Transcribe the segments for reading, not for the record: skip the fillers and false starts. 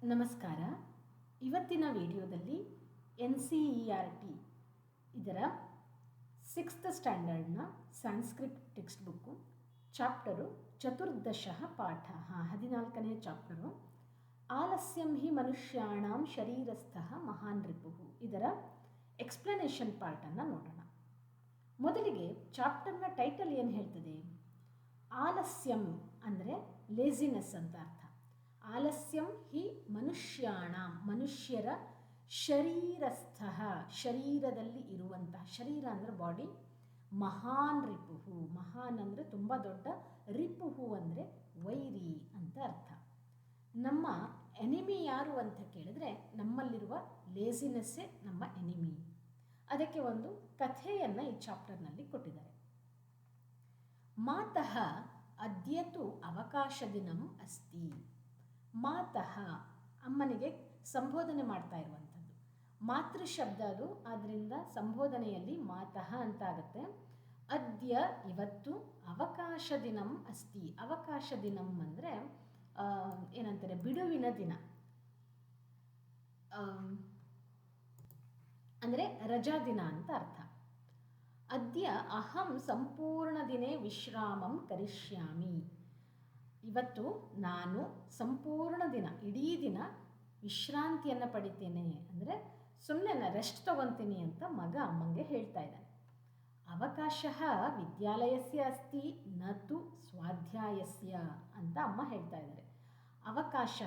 ನಮಸ್ಕಾರ. ಇವತ್ತಿನ ವಿಡಿಯೋದಲ್ಲಿ NCERT ಇದರ 6th ಸ್ಟ್ಯಾಂಡರ್ಡ್ನ ಸಂಸ್ಕೃತ್ ಟೆಕ್ಸ್ಟ್ ಬುಕ್ಕು ಚಾಪ್ಟರು ಚತುರ್ದಶಃ ಪಾಠ 14ನೇ ಚಾಪ್ಟರು ಆಲಸ್ಯಂ ಹಿ ಮನುಷ್ಯಾಣಾಂ ಶರೀರಸ್ಥಃ ಮಹಾನ್ ರಿಪುಃ ಇದರ ಎಕ್ಸ್ಪ್ಲನೇಷನ್ ಪಾರ್ಟನ್ನು ನೋಡೋಣ. ಮೊದಲಿಗೆ ಚಾಪ್ಟರ್ನ ಟೈಟಲ್ ಏನು ಹೇಳ್ತದೆ? ಆಲಸ್ಯಂ ಅಂದರೆ ಲೇಜಿನೆಸ್ ಅಂತ ಅರ್ಥ. ಆಲಸ್ಯಂ ಹಿ ಮನುಷ್ಯರ ಶರೀರಸ್ಥ, ಶರೀರದಲ್ಲಿ ಇರುವಂತಹ, ಶರೀರ ಅಂದರೆ ಬಾಡಿ, ಮಹಾನ್ ರಿಪುಹು, ಮಹಾನ್ ಅಂದರೆ ತುಂಬ ದೊಡ್ಡ, ರಿಪುಹು ಅಂದರೆ ವೈರಿ ಅಂತ ಅರ್ಥ. ನಮ್ಮ ಎನಿಮಿ ಯಾರು ಅಂತ ಕೇಳಿದ್ರೆ ನಮ್ಮಲ್ಲಿರುವ ಲೇಜಿನೆಸ್ಸೇ ನಮ್ಮ ಎನಿಮಿ. ಅದಕ್ಕೆ ಒಂದು ಕಥೆಯನ್ನು ಈ ಚಾಪ್ಟರ್ನಲ್ಲಿ ಕೊಟ್ಟಿದ್ದಾರೆ. ಮಾತಃ ಅದ್ಯತು ಅವಕಾಶ ದಿನಂ ಅಸ್ತಿ. ಮಾತಃ ಅಮ್ಮನಿಗೆ ಸಂಬೋಧನೆ ಮಾಡ್ತಾ ಇರುವಂಥದ್ದು. ಮಾತೃ ಶಬ್ದ ಅದು, ಆದ್ದರಿಂದ ಸಂಬೋಧನೆಯಲ್ಲಿ ಮಾತಃ ಅಂತ ಆಗುತ್ತೆ. ಅದ್ಯ ಇವತ್ತು ಅವಕಾಶ ದಿನಂ ಅಸ್ತಿ. ಅವಕಾಶ ದಿನಂ ಅಂದರೆ ಏನಂತಾರೆ, ಬಿಡುವಿನ ದಿನ ಅಂದರೆ ರಜಾ ದಿನ ಅಂತ ಅರ್ಥ. ಅದ್ಯ ಅಹಂ ಸಂಪೂರ್ಣ ದಿನೇ ವಿಶ್ರಾಮಂ ಕರಿಷ್ಯಾಮಿ. ಇವತ್ತು ನಾನು ಸಂಪೂರ್ಣ ದಿನ, ಇಡೀ ದಿನ ವಿಶ್ರಾಂತಿಯನ್ನು ಪಡಿತೇನೆ, ಅಂದರೆ ಸುಮ್ಮನೆ ರೆಸ್ಟ್ ತಗೊತೀನಿ ಅಂತ ಮಗ ಅಮ್ಮಂಗೆ ಹೇಳ್ತಾ ಇದ್ದಾನೆ. ಅವಕಾಶ ವಿದ್ಯಾಲಯಸ್ಯ ಅಸ್ತಿ ನತು ಸ್ವಾಧ್ಯಾಯಸ್ಯ ಅಂತ ಅಮ್ಮ ಹೇಳ್ತಾ ಇದ್ದಾರೆ. ಅವಕಾಶ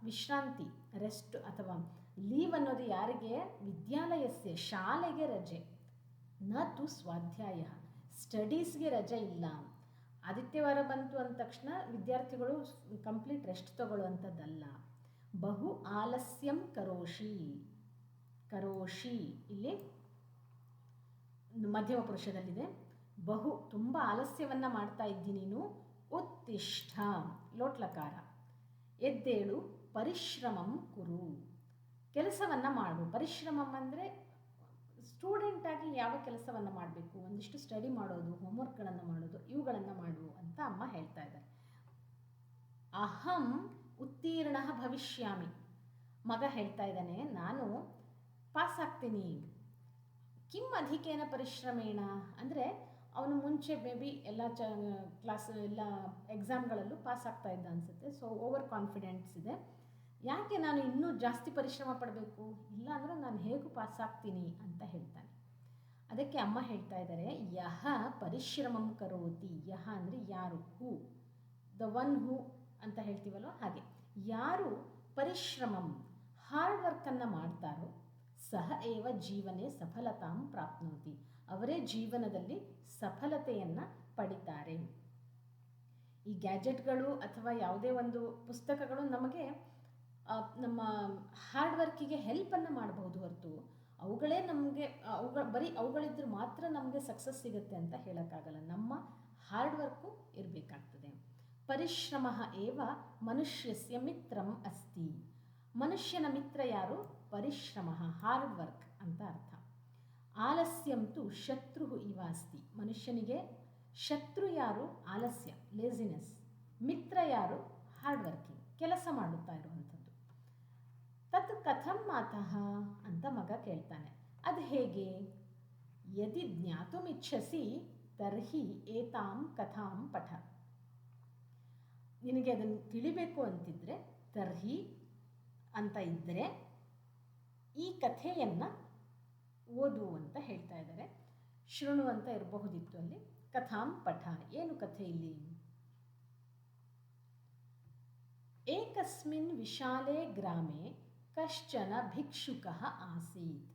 ವಿಶ್ರಾಂತಿ, ರೆಸ್ಟ್ ಅಥವಾ ಲೀವ್ ಅನ್ನೋದು ಯಾರಿಗೆ? ವಿದ್ಯಾಲಯಸ್ಯ ಶಾಲೆಗೆ ರಜೆ, ನತು ಸ್ವಾಧ್ಯಾಯ ಸ್ಟಡೀಸ್ಗೆ ರಜೆ ಇಲ್ಲ. ಆದಿತ್ಯವಾರ ಬಂತು ಅಂದ ತಕ್ಷಣ ವಿದ್ಯಾರ್ಥಿಗಳು ಕಂಪ್ಲೀಟ್ ರೆಸ್ಟ್ ತಗೊಳ್ಳುವಂಥದ್ದಲ್ಲ. ಬಹು ಆಲಸ್ಯಂ ಕರೋಷಿ ಇಲ್ಲಿ ಮಧ್ಯಮ ಪುರುಷದಲ್ಲಿದೆ. ಬಹು ತುಂಬ ಆಲಸ್ಯವನ್ನು ಮಾಡ್ತಾ ಇದ್ದೀನಿ ನೀನು. ಉತ್ತಿಷ್ಠ ಲೋಟ್ಲಕಾರ, ಎದ್ದೇಳು. ಪರಿಶ್ರಮಂ ಕುರು, ಕೆಲಸವನ್ನು ಮಾಡು. ಪರಿಶ್ರಮಂ ಅಂದರೆ ಸ್ಟೂಡೆಂಟಾಗಿ ಯಾವ ಕೆಲಸವನ್ನು ಮಾಡಬೇಕು, ಒಂದಿಷ್ಟು ಸ್ಟಡಿ ಮಾಡೋದು, ಹೋಮ್ವರ್ಕ್ಗಳನ್ನು ಮಾಡೋದು, ಇವುಗಳನ್ನು ಮಾಡು ಅಂತ ಅಮ್ಮ ಹೇಳ್ತಾ ಇದ್ದಾರೆ. ಅಹಂ ಉತ್ತೀರ್ಣ ಭವಿಷ್ಯಾಮಿ, ಮಗ ಹೇಳ್ತಾ ಇದ್ದಾನೆ ನಾನು ಪಾಸ್ ಆಗ್ತೀನಿ. ಕಿಂ ಅಧಿಕೇನ ಪರಿಶ್ರಮೇಣ ಅಂದರೆ ಅವನು ಮುಂಚೆ ಮೇ ಬಿ ಎಲ್ಲ ಕ್ಲಾಸ್ ಎಲ್ಲ ಎಕ್ಸಾಮ್ಗಳಲ್ಲೂ ಪಾಸ್ ಆಗ್ತಾ ಇದ್ದ ಅನಿಸುತ್ತೆ. ಸೊ ಓವರ್ ಕಾನ್ಫಿಡೆನ್ಸ್ ಇದೆ. ಯಾಕೆ ನಾನು ಇನ್ನೂ ಜಾಸ್ತಿ ಪರಿಶ್ರಮ ಪಡಬೇಕು? ಇಲ್ಲ ಅಂದರೆ ನಾನು ಹೇಗೂ ಪಾಸ್ ಆಗ್ತೀನಿ ಅಂತ ಹೇಳ್ತಾನೆ. ಅದಕ್ಕೆ ಅಮ್ಮ ಹೇಳ್ತಾ ಇದ್ದಾರೆ, ಯಹ ಪರಿಶ್ರಮಂ ಕರೋತಿ. ಯಹ ಅಂದರೆ ಯಾರು, ಹೂ, ದ ಒನ್ ಹೂ ಅಂತ ಹೇಳ್ತೀವಲ್ವ ಹಾಗೆ. ಯಾರು ಪರಿಶ್ರಮಂ ಹಾರ್ಡ್ ವರ್ಕನ್ನು ಮಾಡ್ತಾರೋ ಸಹ ಏವ ಜೀವನೇ ಸಫಲತಾಂ ಪ್ರಾಪ್ನೋತಿ, ಅವರೇ ಜೀವನದಲ್ಲಿ ಸಫಲತೆಯನ್ನು ಪಡಿತಾರೆ. ಈ ಗ್ಯಾಜೆಟ್ಗಳು ಅಥವಾ ಯಾವುದೇ ಒಂದು ಪುಸ್ತಕಗಳು ನಮಗೆ ನಮ್ಮ ಹಾರ್ಡ್ ವರ್ಕಿಗೆ ಹೆಲ್ಪನ್ನು ಮಾಡಬಹುದು ಹೊರತು ಅವುಗಳೇ ನಮಗೆ ಬರೀ ಅವುಗಳಿದ್ರೆ ಮಾತ್ರ ನಮಗೆ ಸಕ್ಸಸ್ ಸಿಗುತ್ತೆ ಅಂತ ಹೇಳೋಕ್ಕಾಗಲ್ಲ. ನಮ್ಮ ಹಾರ್ಡ್ ವರ್ಕು ಇರಬೇಕಾಗ್ತದೆ. ಪರಿಶ್ರಮ ಏವ ಮನುಷ್ಯಸ್ಯ ಮಿತ್ರಂ ಅಸ್ತಿ. ಮನುಷ್ಯನ ಮಿತ್ರ ಯಾರು? ಪರಿಶ್ರಮ, ಹಾರ್ಡ್ ವರ್ಕ್ ಅಂತ ಅರ್ಥ. ಆಲಸ್ಯಂತು ಶತ್ರು ಇವ ಅಸ್ತಿ. ಮನುಷ್ಯನಿಗೆ ಶತ್ರು ಯಾರು? ಆಲಸ್ಯ, ಲೇಜಿನೆಸ್. ಮಿತ್ರ ಯಾರು? ಹಾರ್ಡ್ ವರ್ಕಿಂಗ್, ಕೆಲಸ ಮಾಡುತ್ತಾ ಇರುವಂಥದ್ದು. ತತ್ ಕಥಂ ಮಾತಃ ಅಂತ ಮಗ ಕೇಳ್ತಾನೆ. ಅದು ಹೇಗೆ? ಯದಿ ಜ್ಞಾತುಮಿಚ್ಛಸಿ ತರ್ಹಿ ಏತಾಂ ಕಥಾಂ ಪಠ. ನಿನಗೆ ಅದನ್ನು ತಿಳಿಬೇಕು ಅಂತಿದ್ರೆ ತರ್ಹಿ ಅಂತ ಇದ್ದರೆ ಈ ಕಥೆಯನ್ನು ಓದು ಅಂತ ಹೇಳ್ತಾ ಇದ್ದಾರೆ. ಶೃಣು ಅಂತ ಇರಬಹುದಿತ್ತು ಅಲ್ಲಿ. ಕಥಾಂ ಪಠ, ಏನು ಕಥೆ ಇಲ್ಲಿ? ಏಕಸ್ಮಿನ್ ವಿಶಾಲೇ ಗ್ರಾಮೇ ಕಶ್ಚನ ಭಿಕ್ಷುಕಃ ಆಸೀತ್.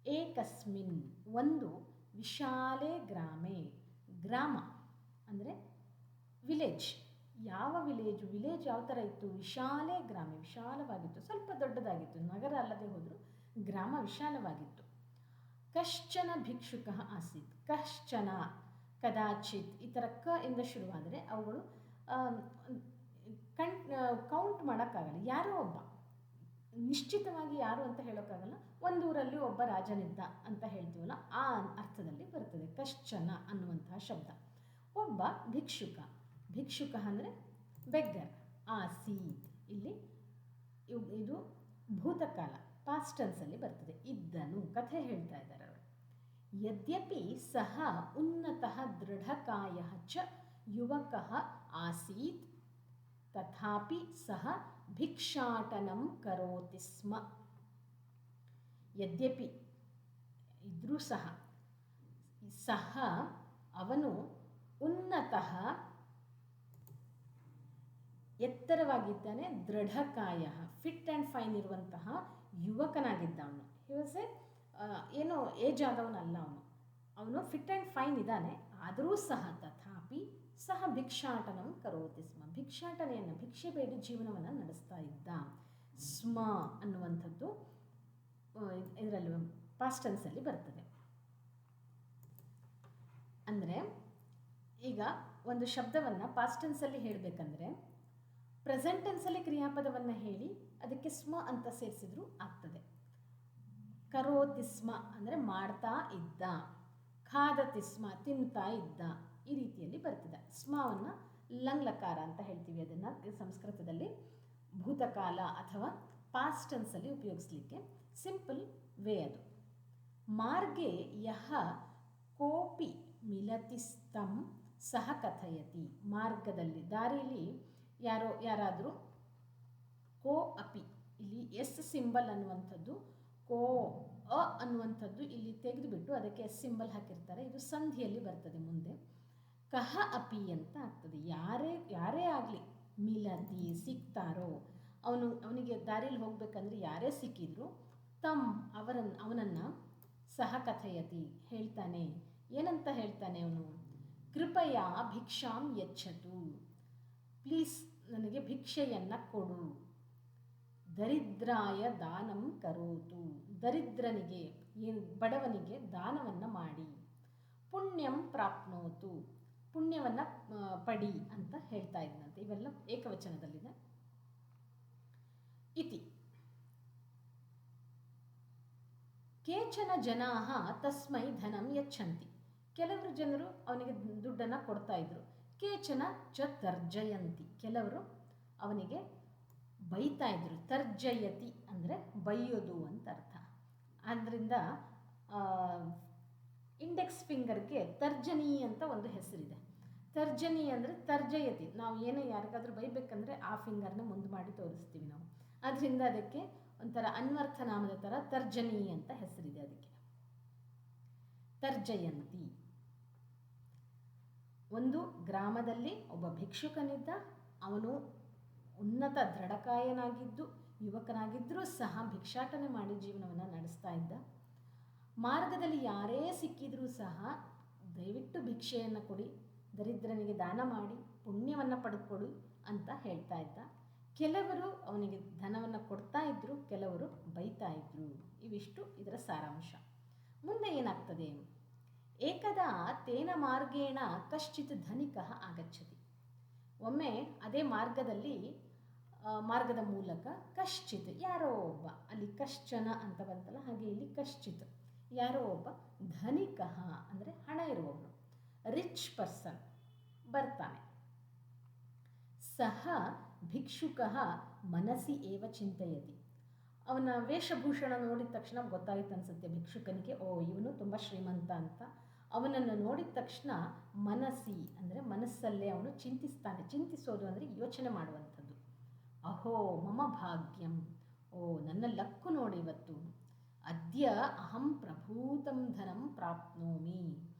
ಏಕಸ್ಮಿನ್ ಒಂದು, ವಿಶಾಲೇ ಗ್ರಾಮೇ ಗ್ರಾಮ ಅಂದರೆ ವಿಲೇಜ್. ಯಾವ ವಿಲೇಜು? ವಿಲೇಜ್ ಯಾವ ಥರ ಇತ್ತು? ವಿಶಾಲೇ ಗ್ರಾಮೆ, ವಿಶಾಲವಾಗಿತ್ತು, ಸ್ವಲ್ಪ ದೊಡ್ಡದಾಗಿತ್ತು. ನಗರ ಅಲ್ಲದೆ ಹೋದರೂ ಗ್ರಾಮ ವಿಶಾಲವಾಗಿತ್ತು. ಕಶ್ಚನ ಭಿಕ್ಷುಕಃ ಆಸೀತ್. ಕಶ್ಚನ, ಕದಾಚಿತ್, ಈ ಥರ ಕ ಇಂದ ಶುರುವಾದರೆ ಅವುಗಳು ಕೌಂಟ್ ಮಾಡೋಕ್ಕಾಗಲ್ಲ. ಯಾರೋ ಒಬ್ಬ, ನಿಶ್ಚಿತವಾಗಿ ಯಾರು ಅಂತ ಹೇಳೋಕ್ಕಾಗಲ್ಲ. ಒಂದೂರಲ್ಲಿ ಒಬ್ಬ ರಾಜನಿದ್ದ ಅಂತ ಹೇಳ್ತೀವಲ್ಲ, ಆ ಅರ್ಥದಲ್ಲಿ ಬರ್ತದೆ ಕಶ್ಚನ ಅನ್ನುವಂತಹ ಶಬ್ದ. ಒಬ್ಬ ಭಿಕ್ಷುಕ. ಭಿಕ್ಷುಕ ಅಂದರೆ ಬೆಗ್ಗರ್. ಆಸೀತ್ ಇಲ್ಲಿ ಇದು ಭೂತಕಾಲ, ಪಾಸ್ಟ್ ಟೆನ್ಸಲ್ಲಿ ಬರ್ತದೆ. ಇದ್ದನು, ಕಥೆ ಹೇಳ್ತಾ ಇದ್ದಾರೆ ಅವರು. ಯದ್ಯಪಿ ಸಹ ಉನ್ನತಃ ದೃಢಕಾಯಃ ಚ ಯುವಕಃ ಆಸೀತ್ ತಥಾಪಿ ಸಹ ಭಿಕ್ಷಾಟನಂ ಕರೋತಿ ಸ್ಮ. ಯದ್ಯಪಿ ಇದ್ರೂ ಸಹ, ಸಹ ಅವನು ಉನ್ನತಃ ಎತ್ತರವಾಗಿದ್ದಾನೆ, ದೃಢಕಾಯ ಫಿಟ್ ಆ್ಯಂಡ್ ಫೈನ್ ಇರುವಂತಹ ಯುವಕನಾಗಿದ್ದ ಅವನು. ಹಿ ವಾಸ್ ಏನೋ ಏಜ್ ಆದವನಲ್ಲ ಅವನು, ಅವನು ಫಿಟ್ ಆ್ಯಂಡ್ ಫೈನ್ ಇದ್ದಾನೆ. ಆದರೂ ಸಹ ತಥಾಪಿ ಸಹ ಭಿಕ್ಷಾಟನಂ ಕರೋತಿ ಸ್ಮ, ಭಿಕ್ಷಾಟನೆಯನ್ನು, ಭಿಕ್ಷೆ ಬೇಡಿ ಜೀವನವನ್ನು ನಡೆಸ್ತಾ ಇದ್ದ. ಸ್ಮ ಅನ್ನುವಂಥದ್ದು ಇದರಲ್ಲಿ ಪಾಸ್ಟ್ ಟೆನ್ಸಲ್ಲಿ ಬರ್ತದೆ. ಅಂದರೆ ಈಗ ಒಂದು ಶಬ್ದವನ್ನು ಪಾಸ್ಟ್ ಟೆನ್ಸಲ್ಲಿ ಹೇಳಬೇಕಂದ್ರೆ ಪ್ರೆಸೆಂಟ್ ಟೆನ್ಸಲ್ಲಿ ಕ್ರಿಯಾಪದವನ್ನು ಹೇಳಿ ಅದಕ್ಕೆ ಸ್ಮ ಅಂತ ಸೇರಿಸಿದ್ರು ಆಗ್ತದೆ. ಕರೋತಿ ಸ್ಮ ಅಂದರೆ ಮಾಡ್ತಾ ಇದ್ದ, ಖಾದತಿ ಸ್ಮ ತಿಂತಾ ಇದ್ದ, ಈ ರೀತಿಯಲ್ಲಿ ಬರ್ತದೆ. ಸ್ಮವನ್ನು ಲಂಗ್ಲಕಾರ ಅಂತ ಹೇಳ್ತೀವಿ. ಅದನ್ನು ಸಂಸ್ಕೃತದಲ್ಲಿ ಭೂತಕಾಲ ಅಥವಾ ಪಾಸ್ಟ್ ಟೆನ್ಸಲ್ಲಿ ಉಪಯೋಗಿಸ್ಲಿಕ್ಕೆ ಸಿಂಪಲ್ ವೇ ಅದು. ಮಾರ್ಗೆ ಯಹ ಕೋಪಿ ಮಿಲತಿಸ್ತಂ ಸಹ ಕಥಯತಿ. ಮಾರ್ಗದಲ್ಲಿ, ದಾರಿಯಲ್ಲಿ ಯಾರಾದರೂ ಕೋ ಅಪಿ, ಇಲ್ಲಿ ಎಸ್ ಸಿಂಬಲ್ ಅನ್ನುವಂಥದ್ದು, ಕೋ ಅ ಅನ್ನುವಂಥದ್ದು ಇಲ್ಲಿ ತೆಗೆದುಬಿಟ್ಟು ಅದಕ್ಕೆ ಎಸ್ ಸಿಂಬಲ್ ಹಾಕಿರ್ತಾರೆ. ಇದು ಸಂಧಿಯಲ್ಲಿ ಬರ್ತದೆ ಮುಂದೆ. ಕಹ ಅಪಿ ಅಂತ ಆಗ್ತದೆ. ಯಾರೇ ಆಗಲಿ, ಮಿಲತಿ ಸಿಗ್ತಾರೋ, ಅವನಿಗೆ ದಾರಿಯಲ್ಲಿ ಹೋಗ್ಬೇಕಂದ್ರೆ ಯಾರೇ ಸಿಕ್ಕಿದ್ರು, ತಮ್ ಅವನನ್ನು ಸಹ ಕಥಯತಿ ಹೇಳ್ತಾನೆ. ಏನಂತ ಹೇಳ್ತಾನೆ ಅವನು? ಕೃಪಯಾ ಭಿಕ್ಷಾಂ ಯಚ್ಚತು, ಪ್ಲೀಸ್ ನನಗೆ ಭಿಕ್ಷೆಯನ್ನು ಕೊಡು. ದರಿದ್ರಾಯ ದಾನಂ ಕರೋತು, ದರಿದ್ರನಿಗೆ, ಬಡವನಿಗೆ ದಾನವನ್ನು ಮಾಡಿ. ಪುಣ್ಯಂ ಪ್ರಾಪ್ನೋತು, ಪುಣ್ಯವನ್ನು ಪಡಿ ಅಂತ ಹೇಳ್ತಾ ಇದ್ದಂತೆ. ಇವೆಲ್ಲ ಏಕವಚನದಲ್ಲಿದೆ. ಇತಿ ಕೇಚನ ಜನಾಃ ತಸ್ಮೈ ಧನಂ ಯಚ್ಚಂತಿ, ಕೆಲವರು ಜನರು ಅವನಿಗೆ ದುಡ್ಡನ್ನು ಕೊಡ್ತಾ ಇದ್ರು. ಕೇಚನ ಚ ತರ್ಜಯಂತಿ, ಕೆಲವರು ಅವನಿಗೆ ಬೈತಾ ಇದ್ರು. ತರ್ಜಯತಿ ಅಂದರೆ ಬೈಯೋದು ಅಂತ ಅರ್ಥ. ಆದ್ದರಿಂದ ಇಂಡೆಕ್ಸ್ ಫಿಂಗರ್ಗೆ ತರ್ಜನಿ ಅಂತ ಒಂದು ಹೆಸರಿದೆ. ತರ್ಜನಿ ಅಂದರೆ ತರ್ಜಯತಿ, ನಾವು ಏನೇ ಯಾರಿಗಾದ್ರೂ ಬೈಬೇಕಂದ್ರೆ ಆ ಫಿಂಗರ್ನ ಮುಂದೆ ಮಾಡಿ ತೋರಿಸ್ತೀವಿ ನಾವು. ಅದರಿಂದ ಅದಕ್ಕೆ ಒಂಥರ ಅನ್ವರ್ಥ ನಾಮದ ಥರ ತರ್ಜನಿ ಅಂತ ಹೆಸರಿದೆ ಅದಕ್ಕೆ. ತರ್ಜಯಂತಿ. ಒಂದು ಗ್ರಾಮದಲ್ಲಿ ಒಬ್ಬ ಭಿಕ್ಷುಕನಿದ್ದ. ಅವನು ಉನ್ನತ ದೃಢಕಾಯನಾಗಿದ್ದು ಯುವಕನಾಗಿದ್ದರೂ ಸಹ ಭಿಕ್ಷಾಟನೆ ಮಾಡಿ ಜೀವನವನ್ನು ನಡೆಸ್ತಾ ಇದ್ದ. ಮಾರ್ಗದಲ್ಲಿ ಯಾರೇ ಸಿಕ್ಕಿದ್ರೂ ಸಹ ದಯವಿಟ್ಟು ಭಿಕ್ಷೆಯನ್ನು ಕೊಡಿ, ದರಿದ್ರನಿಗೆ ದಾನ ಮಾಡಿ ಪುಣ್ಯವನ್ನು ಪಡೆದುಕೊಡು ಅಂತ ಹೇಳ್ತಾ ಇದ್ದ. ಕೆಲವರು ಅವನಿಗೆ ಧನವನ್ನು ಕೊಡ್ತಾ ಇದ್ದರು, ಕೆಲವರು ಬೈತಾ ಇದ್ದರು. ಇವಿಷ್ಟು ಇದರ ಸಾರಾಂಶ. ಮುಂದೆ ಏನಾಗ್ತದೆ? ಏಕದಾ ತೇನ ಮಾರ್ಗೇಣ ಕಶ್ಚಿತ್ ಧನಿಕಃ ಆಗಚ್ಚತಿ. ಒಮ್ಮೆ ಅದೇ ಮಾರ್ಗದ ಮೂಲಕ ಕಶ್ಚಿತ್, ಯಾರೋ ಒಬ್ಬ, ಅಲ್ಲಿ ಕಶ್ಚನ ಅಂತ ಬಂತಲ್ಲ ಹಾಗೆ ಇಲ್ಲಿ ಕಶ್ಚಿತ್, ಯಾರೋ ಒಬ್ಬ ಧನಿಕಃ ಅಂದರೆ ಹಣ ಇರುವವನು, ರಿಚ್ ಪರ್ಸನ್ ಬರ್ತಾನೆ. ಸಹ ಭಿಕ್ಷುಕಃ ಮನಸ್ಸಿ ಏವ ಚಿಂತೆಯತಿ. ಅವನ ವೇಷಭೂಷಣ ನೋಡಿದ ತಕ್ಷಣ ಗೊತ್ತಾಯಿತು ಅನಿಸುತ್ತೆ ಭಿಕ್ಷುಕನಿಗೆ, ಓ ಇವನು ತುಂಬ ಶ್ರೀಮಂತ ಅಂತ. ಅವನನ್ನು ನೋಡಿದ ತಕ್ಷಣ ಮನಸ್ಸಿ ಅಂದರೆ ಮನಸ್ಸಲ್ಲೇ ಅವನು ಚಿಂತಿಸ್ತಾನೆ. ಚಿಂತಿಸೋದು ಅಂದರೆ ಯೋಚನೆ ಮಾಡುವಂಥದ್ದು. ಅಹೋ ಮಮ ಭಾಗ್ಯಂ, ಓ ನನ್ನ ಲಕ್ಕು ನೋಡಿ ಇವತ್ತು. ಅದ್ಯ ಅಹಂ ಪ್ರಭೂತಂ ಧನಂ ಪ್ರಾಪ್ನೋಮಿ,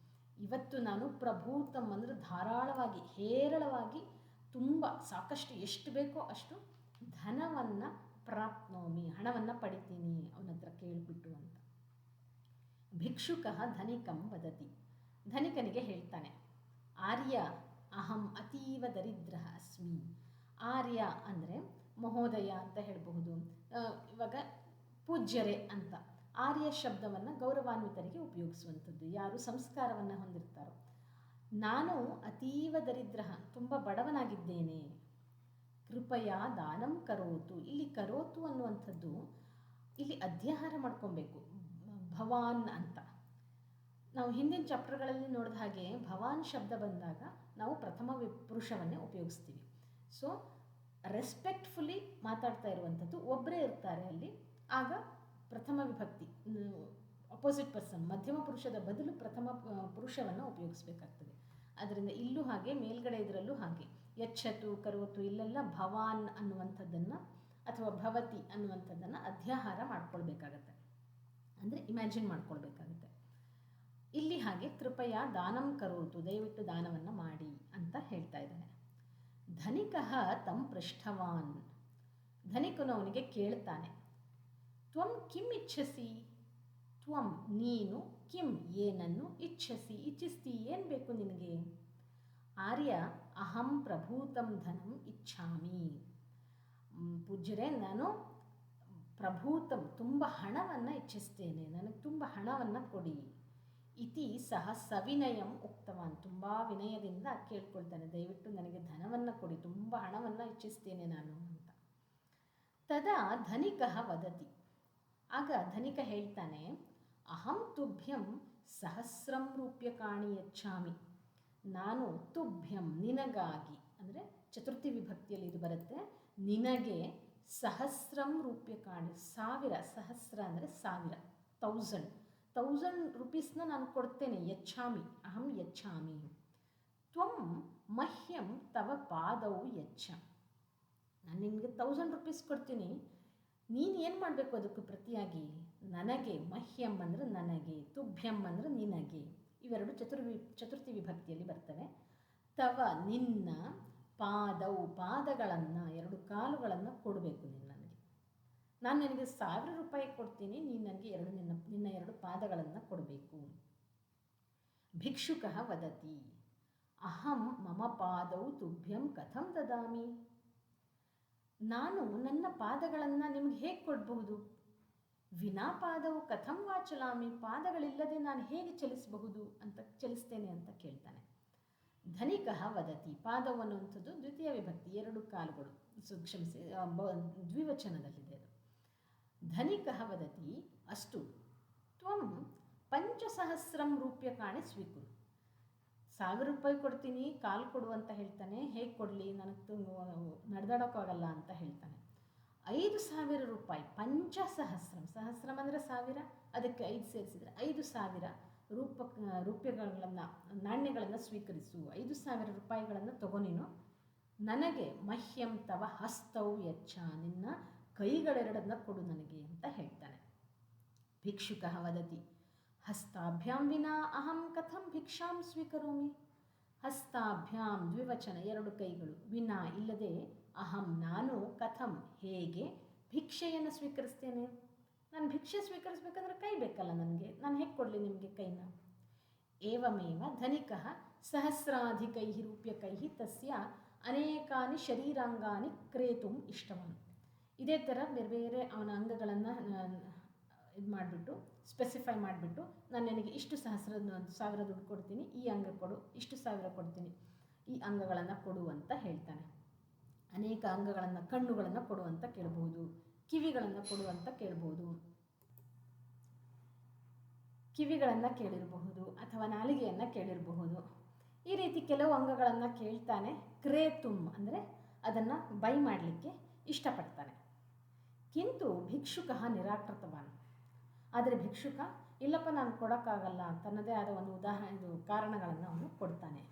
ಇವತ್ತು ನಾನು ಪ್ರಭೂತಂ ಅಂದರೆ ಧಾರಾಳವಾಗಿ, ಹೇರಳವಾಗಿ, ತುಂಬ ಸಾಕಷ್ಟು, ಎಷ್ಟು ಬೇಕೋ ಅಷ್ಟು ಧನವನ್ನು ಪ್ರಾಪ್ನೋಮಿ, ಹಣವನ್ನು ಪಡಿತೀನಿ ಅವನ ಹತ್ರ ಕೇಳಿಬಿಟ್ಟು ಅಂತ. ಭಿಕ್ಷುಕಃ ಧನಿಕಂ ವದತಿ, ಧನಿಕನಿಗೆ ಹೇಳ್ತಾನೆ. ಆರ್ಯ ಅಹಂ ಅತೀವ ದರಿದ್ರ ಅಸ್ಮಿ. ಆರ್ಯ ಅಂದರೆ ಮಹೋದಯ ಅಂತ ಹೇಳಬಹುದು, ಇವಾಗ ಪೂಜ್ಯರೇ ಅಂತ. ಆರ್ಯ ಶಬ್ದವನ್ನು ಗೌರವಾನ್ವಿತರಿಗೆ ಉಪಯೋಗಿಸುವಂಥದ್ದು, ಯಾರು ಸಂಸ್ಕಾರವನ್ನು ಹೊಂದಿರ್ತಾರೋ. ನಾನು ಅತೀವ ದರಿದ್ರ, ತುಂಬ ಬಡವನಾಗಿದ್ದೇನೆ. ಕೃಪಯಾ ದಾನಂ ಕರೋತು. ಇಲ್ಲಿ ಕರೋತು ಅನ್ನುವಂಥದ್ದು ಇಲ್ಲಿ ಅಧ್ಯಾಹಾರ ಮಾಡ್ಕೊಬೇಕು, ಭವಾನ್ ಅಂತ. ನಾವು ಹಿಂದಿನ ಚಾಪ್ಟರ್ಗಳಲ್ಲಿ ನೋಡಿದ ಹಾಗೆ ಭವಾನ್ ಶಬ್ದ ಬಂದಾಗ ನಾವು ಪ್ರಥಮ ಪುರುಷವನ್ನೇ ಉಪಯೋಗಿಸ್ತೀವಿ. ಸೊ ರೆಸ್ಪೆಕ್ಟ್ಫುಲಿ ಮಾತಾಡ್ತಾ ಇರುವಂಥದ್ದು, ಒಬ್ಬರೇ ಇರ್ತಾರೆ ಅಲ್ಲಿ. ಆಗ ಪ್ರಥಮ ವಿಭಕ್ತಿ ಅಪೋಸಿಟ್ ಪರ್ಸನ್ ಮಧ್ಯಮ ಪುರುಷದ ಬದಲು ಪ್ರಥಮ ಪುರುಷವನ್ನು ಉಪಯೋಗಿಸಬೇಕಾಗ್ತದೆ. ಅದರಿಂದ ಇಲ್ಲೂ ಹಾಗೆ, ಮೇಲ್ಗಡೆ ಇದರಲ್ಲೂ ಹಾಗೆ. ಯಚ್ಛತು ಕರೋತು ಇಲ್ಲೆಲ್ಲ ಭವಾನ್ ಅನ್ನುವಂಥದ್ದನ್ನು ಅಥವಾ ಭವತಿ ಅನ್ನುವಂಥದ್ದನ್ನು ಅಧ್ಯಾಹಾರ ಮಾಡ್ಕೊಳ್ಬೇಕಾಗತ್ತೆ, ಅಂದರೆ ಇಮ್ಯಾಜಿನ್ ಮಾಡ್ಕೊಳ್ಬೇಕಾಗತ್ತೆ. ಇಲ್ಲಿ ಹಾಗೆ ಕೃಪಯ ದಾನಂ ಕರೋತು, ದಯವಿಟ್ಟು ದಾನವನ್ನು ಮಾಡಿ ಅಂತ ಹೇಳ್ತಾ ಇದ್ದಾನೆ. ಧನಿಕಃ ತಂ ಪೃಷ್ಠವಾನ್, ಧನಿಕನು ಅವನಿಗೆ ಕೇಳ್ತಾನೆ. ತ್ವಂ ಕಿಂ ಇಚ್ಛಸಿ, ತ್ವಂ ನೀನು, ಕಿಂ ಏನನ್ನು, ಇಚ್ಛಸಿ ಇಚ್ಛಿಸ್ತಿ ಏನು ಬೇಕು ನಿನಗೆ. ಆರ್ಯ ಅಹಂ ಪ್ರಭೂತಂ ಧನಂ ಇಚ್ಛಾಮಿ, ಪೂಜ್ಯರೇ ನಾನು ಪ್ರಭೂತಂ ತುಂಬ ಹಣವನ್ನು ಇಚ್ಛಿಸ್ತೇನೆ, ನನಗೆ ತುಂಬ ಹಣವನ್ನು ಕೊಡಿ. ಇತಿ ಸಹ ಸವಿನಯಂ ಉಕ್ತವಾನ್, ತುಂಬ ವಿನಯದಿಂದ ಕೇಳ್ಕೊಳ್ತಾನೆ, ದಯವಿಟ್ಟು ನನಗೆ ಧನವನ್ನು ಕೊಡಿ, ತುಂಬ ಹಣವನ್ನು ಇಚ್ಛಿಸ್ತೇನೆ ನಾನು ಅಂತ. ತದಾ ಧನಿಕಃ ವದತಿ, ಆಗ ಧನಿಕ ಹೇಳ್ತಾನೆ, ಅಹಂ ತುಭ್ಯಂ ಸಹಸ್ರಂ ರೂಪ್ಯಕಾಣಿ ಯಚ್ಛಾಮಿ, ನಾನು ತುಭ್ಯಂ ನಿನಗಾಗಿ, ಅಂದರೆ ಚತುರ್ಥಿ ವಿಭಕ್ತಿಯಲ್ಲಿ ಇದು ಬರುತ್ತೆ, ನಿನಗೆ ಸಹಸ್ರಂ ರೂಪ್ಯಕಾಣಿ, 1000, ಸಹಸ್ರ ಅಂದರೆ 1000, 1000 ರೂಪೀಸ್ನ ನಾನು ಕೊಡ್ತೇನೆ. ಯಚ್ಛಾಮಿ ಅಹಂ ಯಚ್ಛಾಮಿ. ತ್ವಂ ಮಹ್ಯಂ ತವ ಪಾದೌ ಯಚ್ಛ, ನಾನು ನಿನಗೆ 1000 ರೂಪೀಸ್ ಕೊಡ್ತೀನಿ, ನೀನು ಏನು ಮಾಡಬೇಕು ಅದಕ್ಕೆ ಪ್ರತಿಯಾಗಿ, ನನಗೆ, ಮಹ್ಯಂ ಅಂದರೆ ನನಗೆ, ತುಭ್ಯಂ ಅಂದರೆ ನಿನಗೆ, ಇವೆರಡು ಚತುರ್ಥಿ ವಿಭಕ್ತಿಯಲ್ಲಿ ಬರ್ತವೆ. ತವ ನಿನ್ನ, ಪಾದೌ ಪಾದಗಳನ್ನು, 2 ಕಾಲುಗಳನ್ನು ಕೊಡಬೇಕು ನೀನು ನನಗೆ. ನಾನು ನಿನಗೆ 1000 ರೂಪಾಯಿ ಕೊಡ್ತೀನಿ, ನೀನು ನನಗೆ ನಿನ್ನ 2 ಪಾದಗಳನ್ನು ಕೊಡಬೇಕು. ಭಿಕ್ಷುಕಃ ವದತಿ, ಅಹಂ ಮಮ ಪಾದೌ ತುಭ್ಯಂ ಕಥಂ ದದಾಮಿ, ನಾನು ನನ್ನ ಪಾದಗಳನ್ನು ನಿಮ್ಗೆ ಹೇಗೆ ಕೊಡಬಹುದು. ವಿನಾ ಪಾದವು ಕಥಂ ವಾಚಲಾಮಿ, ಪಾದಗಳಿಲ್ಲದೆ ನಾನು ಹೇಗೆ ಚಲಿಸ್ತೇನೆ ಅಂತ ಕೇಳ್ತಾನೆ. ಧನಿಕಃ ವದತಿ, ಪಾದವು ಅನ್ನುವಂಥದ್ದು ದ್ವಿತೀಯ ವಿಭಕ್ತಿ, 2 ಕಾಲುಗಳು, ಕ್ಷಮಿಸಿ ದ್ವಿವಚನದಲ್ಲಿದೆ ಅದು. ಧನಿಕಃ ವದತಿ ಅಷ್ಟು ತ್ವಂ 5,000 ರೂಪ್ಯಕಾಣಿ ಸ್ವೀಕುರು, 1000 ರೂಪಾಯಿ ಕೊಡ್ತೀನಿ, ಕಾಲು ಕೊಡು ಅಂತ ಹೇಳ್ತಾನೆ. ಹೇಗೆ ಕೊಡಲಿ, ನನಗೆ ನಡೆದಾಡೋಕ್ಕಾಗಲ್ಲ ಅಂತ ಹೇಳ್ತಾನೆ. 5,000 ರೂಪಾಯಿ, 5,000, ಸಹಸ್ರಂ ಅಂದರೆ 1000, ಅದಕ್ಕೆ 5 ಸೇರಿಸಿದರೆ 5,000 ರೂಪಾಯಿಗಳನ್ನು, ನಾಣ್ಯಗಳನ್ನು ಸ್ವೀಕರಿಸು, 5,000 ರೂಪಾಯಿಗಳನ್ನು ತಗೋ ನೀನು, ನನಗೆ ಮಹ್ಯಂ ತವ ಹಸ್ತೌ ಯಚ್ಛ, ನಿನ್ನ ಕೈಗಳೆರಡನ್ನು ಕೊಡು ನನಗೆ ಅಂತ ಹೇಳ್ತಾನೆ. ಭಿಕ್ಷುಕಃ ವದತಿ, ಹಸ್ತಾಭ್ಯಾಂ ವಿನಾ ಅಹಂ ಕಥಂ ಭಿಕ್ಷಾಂ ಸ್ವೀಕರೋಮಿ, ಹಸ್ತಾಭ್ಯಾಂ ದ್ವಿವಚನ, 2 ಕೈಗಳು, ವಿನಾ ಇಲ್ಲದೆ, ಅಹಂ ನಾನು, ಕಥಂ ಹೇಗೆ, ಭಿಕ್ಷೆಯನ್ನು ಸ್ವೀಕರಿಸ್ತೇನೆ, ನಾನು ಭಿಕ್ಷೆ ಸ್ವೀಕರಿಸಬೇಕಂದ್ರೆ ಕೈ ಬೇಕಲ್ಲ ನನಗೆ, ನಾನು ಹೇಗೆ ಕೊಡಲಿ ನಿಮಗೆ ಕೈನ. ಏವಮೇವ ಧನಿಕಃ ಸಹಸ್ರಾಧಿಕೈ ರೂಪ್ಯಕೈ ತಸ್ಯ ಅನೇಕಾನಿ ಶರೀರಾಂಗಾನಿ ಕ್ರೇತುಂ ಇಷ್ಟವಾನ್, ಇದೇ ಥರ ಬೇರೆ ಬೇರೆ ಅವನ ಅಂಗಗಳನ್ನು ಇದು ಮಾಡಿಬಿಟ್ಟು ಸ್ಪೆಸಿಫೈ ಮಾಡಿಬಿಟ್ಟು, ನಾನು ನನಗೆ ಇಷ್ಟು 1000 ದುಡ್ಡು ಕೊಡ್ತೀನಿ, ಈ ಅಂಗ ಕೊಡು, ಇಷ್ಟು 1000 ಕೊಡ್ತೀನಿ, ಈ ಅಂಗಗಳನ್ನು ಕೊಡು ಅಂತ ಹೇಳ್ತಾನೆ. ಅನೇಕ ಅಂಗಗಳನ್ನು, ಕಣ್ಣುಗಳನ್ನು ಕೊಡುವಂತ ಕೇಳಬಹುದು, ಕಿವಿಗಳನ್ನು ಕೊಡುವಂತ ಕೇಳಬಹುದು, ಕಿವಿಗಳನ್ನು ಕೇಳಿರಬಹುದು ಅಥವಾ ನಾಲಿಗೆಯನ್ನು ಕೇಳಿರಬಹುದು. ಈ ರೀತಿ ಕೆಲವು ಅಂಗಗಳನ್ನು ಕೇಳ್ತಾನೆ. ಕ್ರೇತುಂ ಅಂದರೆ ಅದನ್ನು ಬೈ ಮಾಡಲಿಕ್ಕೆ ಇಷ್ಟಪಡ್ತಾನೆ. ಕಿಂತು ಭಿಕ್ಷುಕಃ ನಿರಾಕೃತವಾನ್, ಆದರೆ ಭಿಕ್ಷುಕ ಇಲ್ಲಪ್ಪ ನಾನು ಕೊಡೋಕ್ಕಾಗಲ್ಲ, ತನ್ನದೇ ಆದ ಒಂದು ಕಾರಣಗಳನ್ನು ಅವನು ಕೊಡ್ತಾನೆ.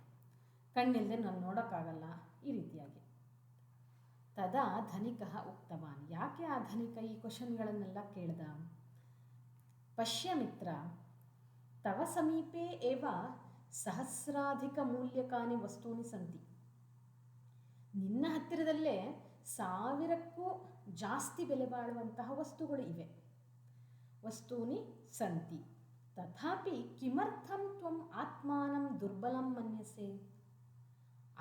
ಕಣ್ಣಿಲ್ಲದೆ ನಾನು ನೋಡೋಕ್ಕಾಗಲ್ಲ, ಈ ರೀತಿಯಾಗಿ. ತದಾ ಧನಿಕಃ ಉಕ್ತವಾನ್, ಯಾಕೆ ಆ ಧನಿಕ ಈ ಕ್ವಶನ್ಗಳನ್ನೆಲ್ಲ ಕೇಳ್ದ. ಪಶ್ಯ ಮಿತ್ರ ತವ ಸಮೀಪೆ ಏವ ಸಹಸ್ರಾಧಿಕ ಮೂಲ್ಯಕಾನಿ ವಸ್ತೂನಿ ಸಂತಿ, ನಿನ್ನ ಹತ್ತಿರದಲ್ಲೇ 1000ಕ್ಕೂ ಜಾಸ್ತಿ ಬೆಲೆ ಬಾಳುವಂತಹ ವಸ್ತುಗಳು ಇವೆ. ವಸ್ತೂನಿ ಸಂತಿ ತಥಾಪಿ ಕಿಮರ್ಥಂ ತ್ವಂ ಆತ್ಮಾನಂ ದುರ್ಬಲಂ ಮನ್ಯಸೆ,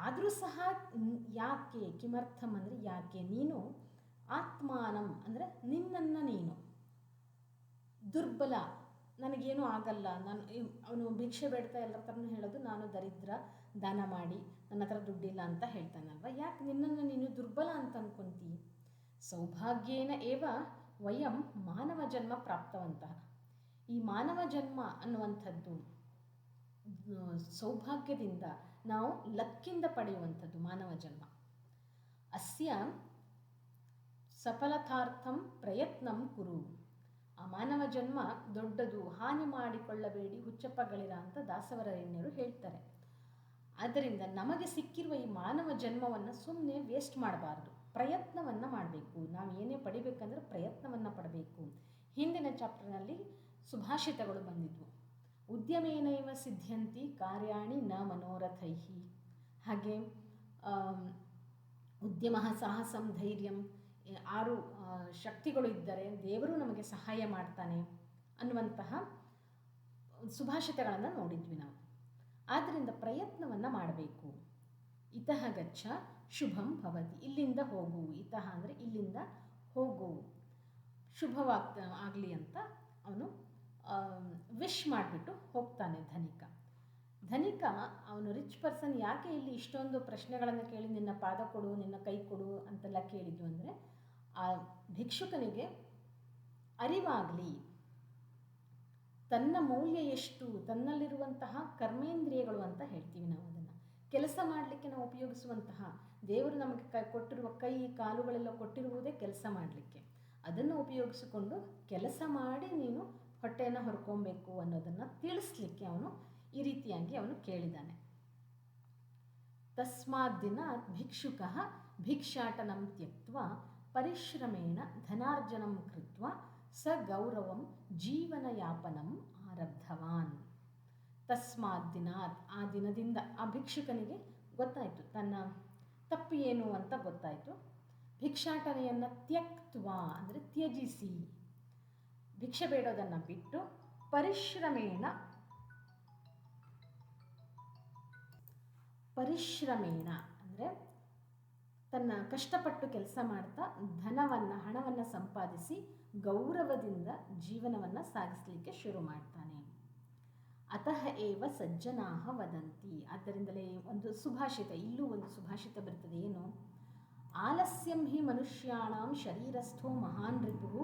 ಆದರೂ ಸಹ ಯಾಕೆ, ಕಿಮರ್ಥಂ ಅಂದರೆ ಯಾಕೆ, ನೀನು ಆತ್ಮಾನಂ ಅಂದರೆ ನಿನ್ನನ್ನು ನೀನು, ದುರ್ಬಲ ನನಗೇನೂ ಆಗಲ್ಲ, ಅವನು ಭಿಕ್ಷೆ ಬೇಡ್ತಾ ಎಲ್ಲರ ಥರನೂ ಹೇಳೋದು ನಾನು ದರಿದ್ರ, ದಾನ ಮಾಡಿ, ನನ್ನ ಹತ್ರ ದುಡ್ಡಿಲ್ಲ ಅಂತ ಹೇಳ್ತಾನಲ್ವ, ಯಾಕೆ ನಿನ್ನನ್ನು ನೀನು ದುರ್ಬಲ ಅಂತ ಅನ್ಕೊಂತೀ. ಸೌಭಾಗ್ಯೇನ ಏವ ವಯಂ ಮಾನವ ಜನ್ಮ ಪ್ರಾಪ್ತವಂತಹ, ಈ ಮಾನವ ಜನ್ಮ ಅನ್ನುವಂಥದ್ದು ಸೌಭಾಗ್ಯದಿಂದ ನಾವು ಲಕ್ಕಿಂದ ಪಡೆಯುವಂಥದ್ದು ಮಾನವ ಜನ್ಮ. ಅಸ್ಯ ಸಫಲತಾರ್ಥಂ ಪ್ರಯತ್ನಂ ಕುರು. ಆ ಮಾನವ ಜನ್ಮ ದೊಡ್ಡದು, ಹಾನಿ ಮಾಡಿಕೊಳ್ಳಬೇಡಿ ಹುಚ್ಚಪ್ಪಗಳಿರ ಅಂತ ದಾಸವರೇಣ್ಯರು ಹೇಳ್ತಾರೆ. ಆದ್ದರಿಂದ ನಮಗೆ ಸಿಕ್ಕಿರುವ ಈ ಮಾನವ ಜನ್ಮವನ್ನು ಸುಮ್ಮನೆ ವೇಸ್ಟ್ ಮಾಡಬಾರ್ದು, ಪ್ರಯತ್ನವನ್ನು ಮಾಡಬೇಕು. ನಾವು ಏನೇ ಪಡಿಬೇಕಂದ್ರೆ ಪ್ರಯತ್ನವನ್ನು ಪಡಬೇಕು. ಹಿಂದಿನ ಚಾಪ್ಟರ್ನಲ್ಲಿ ಸುಭಾಷಿತಗಳು ಬಂದಿದ್ವು. ಉದ್ಯಮೇನೈವ ಸಿದ್ಧ್ಯಂತಿ ಕಾರ್ಯಾಣಿ ನ ಮನೋರಥೈಹಿ. ಹಾಗೆ ಉದ್ಯಮ ಸಾಹಸಂ ಧೈರ್ಯಂ, 6 ಶಕ್ತಿಗಳು ಇದ್ದರೆ ದೇವರು ನಮಗೆ ಸಹಾಯ ಮಾಡ್ತಾನೆ ಅನ್ನುವಂತಹ ಸುಭಾಷಿತಗಳನ್ನು ನೋಡಿದ್ವಿ ನಾವು. ಆದ್ದರಿಂದ ಪ್ರಯತ್ನವನ್ನು ಮಾಡಬೇಕು. ಇತಃ ಗಚ್ಚ ಶುಭಂ ಭವತಿ, ಇಲ್ಲಿಂದ ಹೋಗು. ಇತಃ ಅಂದರೆ ಇಲ್ಲಿಂದ ಹೋಗು, ಆಗಲಿ ಅಂತ ಅವನು ವಿಶ್ ಮಾಡಿಬಿಟ್ಟು ಹೋಗ್ತಾನೆ ಧನಿಕ. ಅವನು ರಿಚ್ ಪರ್ಸನ್ ಯಾಕೆ ಇಲ್ಲಿ ಇಷ್ಟೊಂದು ಪ್ರಶ್ನೆಗಳನ್ನು ಕೇಳಿ ನಿನ್ನ ಪಾದ ಕೊಡು, ನಿನ್ನ ಕೈ ಕೊಡು ಅಂತೆಲ್ಲ ಕೇಳಿದ್ದು ಅಂದರೆ, ಆ ಭಿಕ್ಷುಕನಿಗೆ ಅರಿವಾಗಲಿ ತನ್ನ ಮೌಲ್ಯ ಎಷ್ಟು, ತನ್ನಲ್ಲಿರುವಂತಹ ಕರ್ಮೇಂದ್ರಿಯಗಳು ಅಂತ ಹೇಳ್ತೀವಿ ನಾವು. ಅದನ್ನು ಕೆಲಸ ಮಾಡಲಿಕ್ಕೆ ನಾವು ಉಪಯೋಗಿಸುವಂತಹ, ದೇವರು ನಮಗೆ ಕೊಟ್ಟಿರುವ ಕೈ ಕಾಲುಗಳೆಲ್ಲ ಕೊಟ್ಟಿರುವುದೇ ಕೆಲಸ ಮಾಡಲಿಕ್ಕೆ. ಅದನ್ನು ಉಪಯೋಗಿಸಿಕೊಂಡು ಕೆಲಸ ಮಾಡಿ ನೀನು ಹೊಟ್ಟೆಯನ್ನು ಹೊರ್ಕೊಬೇಕು ಅನ್ನೋದನ್ನು ತಿಳಿಸ್ಲಿಕ್ಕೆ ಅವನು ಈ ರೀತಿಯಾಗಿ ಅವನು ಕೇಳಿದ್ದಾನೆ. ತಸ್ಮಾತ್ ದಿನಾತ್ ಭಿಕ್ಷುಕಃ ಭಿಕ್ಷಾಟನಂ ತ್ಯಕ್ತ್ವಾ ಪರಿಶ್ರಮೇಣ ಧನಾರ್ಜನಂ ಕೃತ್ವಾ ಸ ಗೌರವಂ ಜೀವನಯಾಪನಂ ಆರಬ್ಧವಾನ್. ತಸ್ಮಾತ್ ದಿನಾತ್, ಆ ದಿನದಿಂದ ಆ ಭಿಕ್ಷುಕನಿಗೆ ಗೊತ್ತಾಯಿತು, ತನ್ನ ತಪ್ಪು ಏನು ಅಂತ ಗೊತ್ತಾಯಿತು. ಭಿಕ್ಷಾಟನೆಯನ್ನು ತ್ಯಕ್ತ್ವಾ ಅಂದರೆ ತ್ಯಜಿಸಿ, ಭಿಕ್ಷೆ ಬೇಡೋದನ್ನು ಬಿಟ್ಟು, ಪರಿಶ್ರಮೇಣ ಅಂದರೆ ತನ್ನ ಕಷ್ಟಪಟ್ಟು ಕೆಲಸ ಮಾಡ್ತಾ ಹಣವನ್ನು ಸಂಪಾದಿಸಿ ಗೌರವದಿಂದ ಜೀವನವನ್ನು ಸಾಗಿಸಲಿಕ್ಕೆ ಶುರು ಮಾಡ್ತಾನೆ. ಅತಃ ಏವ ಸಜ್ಜನಾಹ ವದಂತಿ. ಆದ್ದರಿಂದಲೇ ಒಂದು ಸುಭಾಷಿತ, ಇಲ್ಲೂ ಒಂದು ಸುಭಾಷಿತ ಬರ್ತದೆ. ಏನು? ಆಲಸ್ಯಂ ಹಿ ಮನುಷ್ಯಾಣಾಂ ಶರೀರಸ್ಥೋ ಮಹಾನ್ ರಿಪುಃ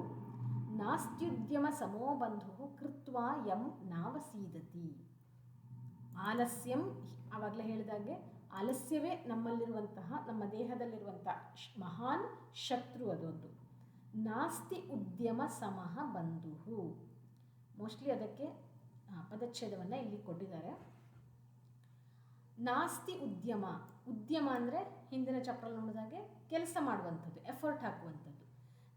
ನಾಸ್ತ್ಯುದ್ಯಮ ಸಮೋ ಬಂಧುಃ ಕೃತ್ವಾ ಯಂ ನಾವಸೀದತಿ. ಆಲಸ್ಯಂ, ಆವಾಗಲೇ ಹೇಳಿದಾಗೆ ಆಲಸ್ಯವೇ ನಮ್ಮಲ್ಲಿರುವಂತಹ, ನಮ್ಮ ದೇಹದಲ್ಲಿರುವಂತಹ ಮಹಾನ್ ಶತ್ರು ಅದೊಂದು. ನಾಸ್ತಿ ಉದ್ಯಮ ಸಮಃ ಬಂಧುಃ. ಮೋಸ್ಟ್ಲಿ ಅದಕ್ಕೆ ಪದಚ್ಛೇದವನ್ನು ಇಲ್ಲಿ ಕೊಟ್ಟಿದ್ದಾರೆ. ನಾಸ್ತಿ ಉದ್ಯಮ ಅಂದರೆ ಹಿಂದಿನ ಚಾಪ್ಟರ್ ನೋಡಿದಾಗೆ ಕೆಲಸ ಮಾಡುವಂಥದ್ದು, ಎಫರ್ಟ್ ಹಾಕುವಂಥದ್ದು.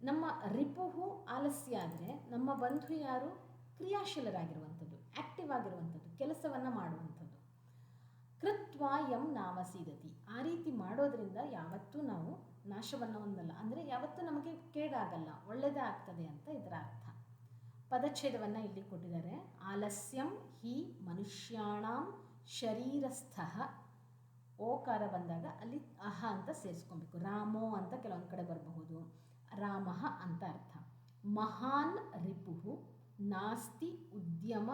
ನಮ್ಮ ರಿಪುಹು ಆಲಸ್ಯ ಆದರೆ ನಮ್ಮ ಬಂಧು ಯಾರು? ಕ್ರಿಯಾಶೀಲರಾಗಿರುವಂಥದ್ದು, ಆ್ಯಕ್ಟಿವ್ ಆಗಿರುವಂಥದ್ದು, ಕೆಲಸವನ್ನು ಮಾಡುವಂಥದ್ದು. ಕೃತ್ವಾ ಯಂ ನಾವಸೀದತಿ. ಆ ರೀತಿ ಮಾಡೋದ್ರಿಂದ ಯಾವತ್ತೂ ನಾವು ನಾಶವನ್ನು ಹೊಂದಲ್ಲ, ಅಂದರೆ ಯಾವತ್ತೂ ನಮಗೆ ಕೇಡಾಗಲ್ಲ, ಒಳ್ಳೆಯದೇ ಆಗ್ತದೆ ಅಂತ ಇದರ ಅರ್ಥ. ಪದಚ್ಛೇದವನ್ನು ಇಲ್ಲಿ ಕೊಟ್ಟಿದ್ದಾರೆ. ಆಲಸ್ಯಂ ಹಿ ಮನುಷ್ಯಾಣಾಂ ಶರೀರಸ್ಥಃ. ಓಕಾರ ಬಂದಾಗ ಅಲ್ಲಿ ಅಹ ಅಂತ ಸೇರಿಸ್ಕೊಬೇಕು. ರಾಮೋ ಅಂತ ಕೆಲವೊಂದು ಕಡೆ ಬರಬಹುದು, ರಾಮಃ ಅಂತ ಅರ್ಥ. ಮಹಾನ್ ರಿಪುಹು ನಾಸ್ತಿ ಉದ್ಯಮ,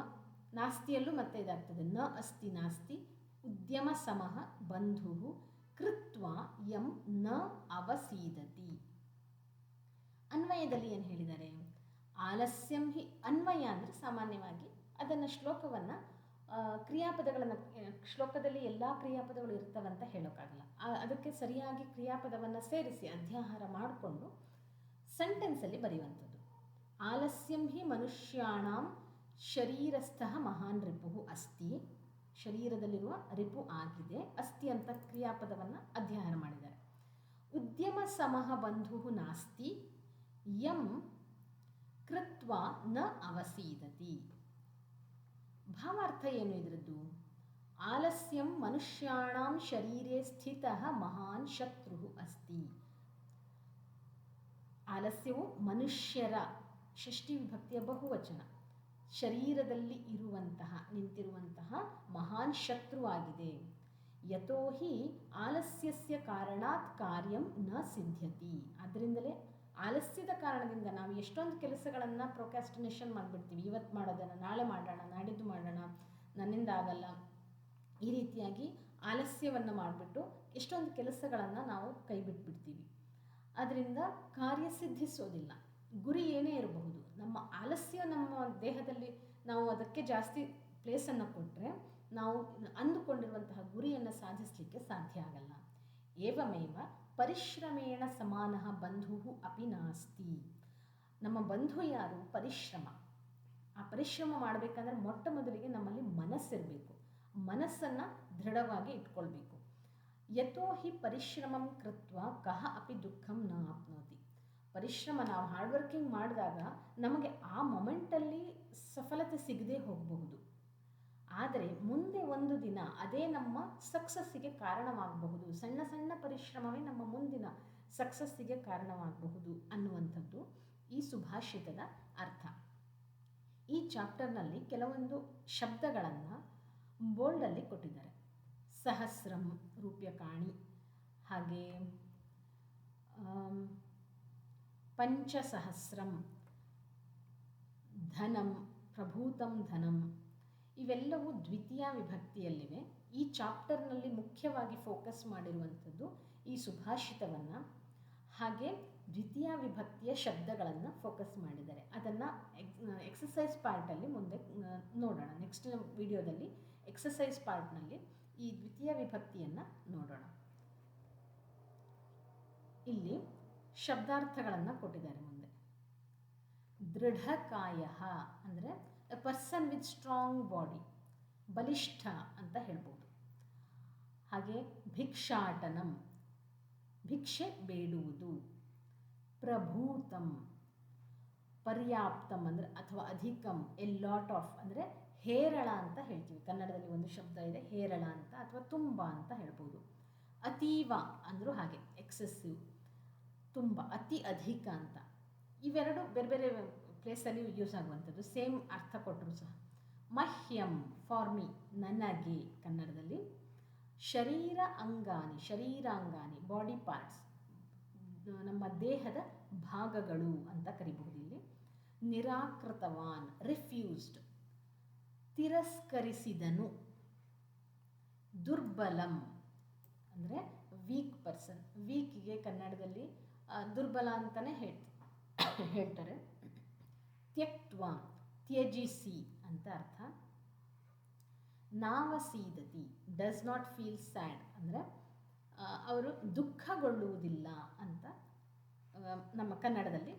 ನಾಸ್ತಿಯಲ್ಲೂ ಮತ್ತೆ ಇದಾಗ್ತದೆ, ನ ಅಸ್ತಿ ನಾಸ್ತಿ ಉದ್ಯಮ ಸಮಃ ಬಂಧು ಕೃತ್ವಾ ಯಂ ನ ಅವಸೀದತಿ. ಅನ್ವಯದಲ್ಲಿ ಏನು ಹೇಳಿದ್ದಾರೆ? ಆಲಸ್ಯಂ ಹಿ, ಅನ್ವಯ ಅಂದರೆ ಸಾಮಾನ್ಯವಾಗಿ ಅದನ್ನು ಶ್ಲೋಕವನ್ನು ಕ್ರಿಯಾಪದಗಳನ್ನು, ಶ್ಲೋಕದಲ್ಲಿ ಎಲ್ಲ ಕ್ರಿಯಾಪದಗಳು ಇರ್ತವಂತ ಹೇಳೋಕ್ಕಾಗಲ್ಲ. ಅದಕ್ಕೆ ಸರಿಯಾಗಿ ಕ್ರಿಯಾಪದವನ್ನು ಸೇರಿಸಿ ಅಧ್ಯಾಹಾರ ಮಾಡಿಕೊಂಡು ಸೆಂಟೆನ್ಸಲ್ಲಿ ಬರೆಯುವಂಥದ್ದು. ಆಲಸ್ಯಂ ಹಿ ಮನುಷ್ಯಾಣಾಂ ಶರೀರಸ್ಥಃ ಮಹಾನ್ ರಿಪುಃ ಅಸ್ತಿ. ಶರೀರದಲ್ಲಿರುವ ರಿಪು ಆಗಿದೆ, ಅಸ್ತಿ ಅಂತ ಕ್ರಿಯಾಪದವನ್ನು ಅಧ್ಯಯನ ಮಾಡಿದ್ದಾರೆ. ಉದ್ಯಮ ಸಮಃ ಬಂಧು ನಾಸ್ತಿ ಯಂ ಕೃತ್ವಾ ನ ಅವಸೀದತಿ. ಭಾವಾರ್ಥ ಏನು ಇದರದ್ದು? ಆಲಸ್ಯಂ ಮನುಷ್ಯಾಣಾಂ ಶರೀರೇ ಸ್ಥಿತಃ ಮಹಾನ್ ಶತ್ರು ಅಸ್ತಿ. ಆಲಸ್ಯವು ಮನುಷ್ಯರ, ಷಷ್ಠಿ ವಿಭಕ್ತಿಯ ಬಹುವಚನ, ಶರೀರದಲ್ಲಿ ನಿಂತಿರುವಂತಹ ಮಹಾನ್ ಶತ್ರುವಾಗಿದೆ. ಯತೋ ಹಿ ಆಲಸ್ಯಸ್ಯ ಕಾರಣಾತ್ ಕಾರ್ಯಂ ನ ಸಿದ್ಧ್ಯತಿ. ಅದರಿಂದಲೇ ಆಲಸ್ಯದ ಕಾರಣದಿಂದ ನಾವು ಎಷ್ಟೊಂದು ಕೆಲಸಗಳನ್ನು ಪ್ರೊಕ್ರಾಸ್ಟಿನೇಷನ್ ಮಾಡಿಬಿಡ್ತೀವಿ. ಇವತ್ತು ಮಾಡೋದನ್ನು ನಾಳೆ ಮಾಡೋಣ, ನಾಡಿದ್ದು ಮಾಡೋಣ, ನನ್ನಿಂದ ಆಗಲ್ಲ, ಈ ರೀತಿಯಾಗಿ ಆಲಸ್ಯವನ್ನು ಮಾಡಿಬಿಟ್ಟು ಎಷ್ಟೊಂದು ಕೆಲಸಗಳನ್ನು ನಾವು ಕೈ ಬಿಟ್ಬಿಡ್ತೀವಿ. ಅದರಿಂದ ಕಾರ್ಯ ಸಿದ್ಧಿಸೋದಿಲ್ಲ. ಗುರಿ ಏನೇ ಇರಬಹುದು, ನಮ್ಮ ಆಲಸ್ಯ ನಮ್ಮ ದೇಹದಲ್ಲಿ ನಾವು ಅದಕ್ಕೆ ಜಾಸ್ತಿ ಪ್ಲೇಸನ್ನು ಕೊಟ್ಟರೆ ನಾವು ಅಂದುಕೊಂಡಿರುವಂತಹ ಗುರಿಯನ್ನು ಸಾಧಿಸಲಿಕ್ಕೆ ಸಾಧ್ಯ ಆಗಲ್ಲ. ಏವಮೇವ ಪರಿಶ್ರಮೇಣ ಸಮಾನಃ ಬಂಧುಃ ಅಪಿ ನಾಸ್ತಿ. ನಮ್ಮ ಬಂಧು ಯಾರು? ಪರಿಶ್ರಮ. ಆ ಪರಿಶ್ರಮ ಮಾಡಬೇಕಂದ್ರೆ ಮೊಟ್ಟ ಮೊದಲಿಗೆ ನಮ್ಮಲ್ಲಿ ಮನಸ್ಸಿರಬೇಕು. ಮನಸ್ಸನ್ನು ದೃಢವಾಗಿ ಇಟ್ಕೊಳ್ಬೇಕು. ಯತೋ ಹಿ ಪರಿಶ್ರಮಂ ಕೃತ್ವ ಕಹ ಅಪಿ ದುಃಖಂ ನ ಆಪ್ನೋತಿ. ಪರಿಶ್ರಮ, ನಾವು ಹಾರ್ಡ್ ವರ್ಕಿಂಗ್ ಮಾಡಿದಾಗ ನಮಗೆ ಆ ಮೊಮೆಂಟಲ್ಲಿ ಸಫಲತೆ ಸಿಗದೆ ಹೋಗಬಹುದು. ಆದರೆ ಮುಂದೆ ಒಂದು ದಿನ ಅದೇ ನಮ್ಮ ಸಕ್ಸಸ್ಸಿಗೆ ಕಾರಣವಾಗಬಹುದು. ಸಣ್ಣ ಸಣ್ಣ ಪರಿಶ್ರಮವೇ ನಮ್ಮ ಮುಂದಿನ ಸಕ್ಸಸ್ಸಿಗೆ ಕಾರಣವಾಗಬಹುದು ಅನ್ನುವಂಥದ್ದು ಈ ಸುಭಾಷಿತದ ಅರ್ಥ. ಈ ಚಾಪ್ಟರ್ನಲ್ಲಿ ಕೆಲವೊಂದು ಶಬ್ದಗಳನ್ನು ಬೋಲ್ಡಲ್ಲಿ ಕೊಟ್ಟಿದ್ದಾರೆ. ಸಹಸ್ರಂ, ರೂಪ್ಯಕಾಣಿ, ಹಾಗೆ ಪಂಚಸಹಸ್ರಂ, ಧನಂ, ಪ್ರಭೂತಂ ಧನಂ, ಇವೆಲ್ಲವೂ ದ್ವಿತೀಯ ವಿಭಕ್ತಿಯಲ್ಲಿವೆ. ಈ ಚಾಪ್ಟರ್ನಲ್ಲಿ ಮುಖ್ಯವಾಗಿ ಫೋಕಸ್ ಮಾಡಿರುವಂಥದ್ದು ಈ ಸುಭಾಷಿತವನ್ನು, ಹಾಗೆ ದ್ವಿತೀಯ ವಿಭಕ್ತಿಯ ಶಬ್ದಗಳನ್ನು ಫೋಕಸ್ ಮಾಡಿದ್ದಾರೆ. ಅದನ್ನು ಎಕ್ಸಸೈಸ್ ಪಾರ್ಟಲ್ಲಿ ಮುಂದೆ ನೋಡೋಣ. ನೆಕ್ಸ್ಟ್ ವಿಡಿಯೋದಲ್ಲಿ ಎಕ್ಸಸೈಸ್ ಪಾರ್ಟ್ನಲ್ಲಿ ಈ ದ್ವಿತೀಯ ವಿಭಕ್ತಿಯನ್ನು ನೋಡೋಣ. ಇಲ್ಲಿ ಶಬ್ದಾರ್ಥಗಳನ್ನು ಕೊಟ್ಟಿದ್ದಾರೆ ಮುಂದೆ. ದೃಢಕಾಯ ಅಂದರೆ A person with strong body, ಬಲಿಷ್ಠ ಅಂತ ಹೇಳ್ಬೋದು. ಹಾಗೆ ಭಿಕ್ಷಾಟನಂ, ಭಿಕ್ಷೆ ಬೇಡುವುದು. ಪ್ರಭೂತಂ, ಪರ್ಯಾಪ್ತಂ ಅಂದರೆ ಅಥವಾ ಅಧಿಕಂ, ಎ ಲಾಟ್ ಆಫ್ ಅಂದರೆ ಹೇರಳ ಅಂತ ಹೇಳ್ತೀವಿ. ಕನ್ನಡದಲ್ಲಿ ಒಂದು ಶಬ್ದ ಇದೆ ಹೇರಳ ಅಂತ, ಅಥವಾ ತುಂಬ ಅಂತ ಹೇಳ್ಬೋದು. ಅತೀವ ಅಂದರೂ ಹಾಗೆ, ಎಕ್ಸೆಸಿವ್, ತುಂಬ, ಅತಿ ಅಧಿಕ ಅಂತ. ಇವೆರಡು ಬೇರೆ ಬೇರೆ ಪ್ಲೇಸಲ್ಲಿ ಯೂಸ್ ಆಗುವಂಥದ್ದು, ಸೇಮ್ ಅರ್ಥ ಕೊಟ್ಟರು ಸಹ. ಮಹ್ಯಂ, ಫಾರ್ ಮೀ, ನನಗೆ ಕನ್ನಡದಲ್ಲಿ. ಶರೀರ ಅಂಗಾನಿ, ಶರೀರಾಂಗಾನಿ, ಬಾಡಿ ಪಾರ್ಟ್ಸ್, ನಮ್ಮ ದೇಹದ ಭಾಗಗಳು ಅಂತ ಕರಿಬಹುದು ಇಲ್ಲಿ. ನಿರಾಕೃತವಾನ್, ರಿಫ್ಯೂಸ್ಡ್, ತಿರಸ್ಕರಿಸಿದನು. ದುರ್ಬಲಂ ಅಂದರೆ ವೀಕ್ ಪರ್ಸನ್, ವೀಕ್ಗೆ ಕನ್ನಡದಲ್ಲಿ ದುರ್ಬಲ ಅಂತಲೇ ಹೇಳ್ತಾರೆ. ತ್ಯಕ್ತ್ವ, ತ್ಯಜಿಸಿ ಅಂತ ಅರ್ಥ. ನಾವಸೀದತಿ, ಡಸ್ ನಾಟ್ ಫೀಲ್ ಸ್ಯಾಡ್ ಅಂದರೆ ಅವರು ದುಃಖಗೊಳ್ಳುವುದಿಲ್ಲ ಅಂತ ನಮ್ಮ ಕನ್ನಡದಲ್ಲಿ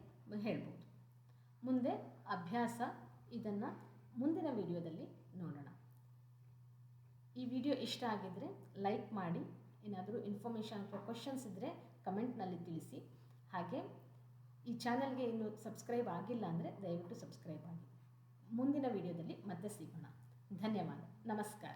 ಹೇಳ್ಬೋದು. ಮುಂದೆ ಅಭ್ಯಾಸ, ಇದನ್ನು ಮುಂದಿನ ವಿಡಿಯೋದಲ್ಲಿ ನೋಡೋಣ. ಈ ವಿಡಿಯೋ ಇಷ್ಟ ಆಗಿದ್ದರೆ ಲೈಕ್ ಮಾಡಿ. ಏನಾದರೂ ಇನ್ಫಾರ್ಮೇಷನ್ ಅಥವಾ ಕ್ವಶನ್ಸ್ ಇದ್ದರೆ ಕಮೆಂಟ್ನಲ್ಲಿ ತಿಳಿಸಿ. ಹಾಗೆ ಈ ಚಾನಲ್ಗೆ ಇನ್ನೂ ಸಬ್ಸ್ಕ್ರೈಬ್ ಆಗಿಲ್ಲ ಅಂದರೆ ದಯವಿಟ್ಟು ಸಬ್ಸ್ಕ್ರೈಬ್ ಆಗಿ. ಮುಂದಿನ ವಿಡಿಯೋದಲ್ಲಿ ಮತ್ತೆ ಸಿಗೋಣ. ಧನ್ಯವಾದ. ನಮಸ್ಕಾರ.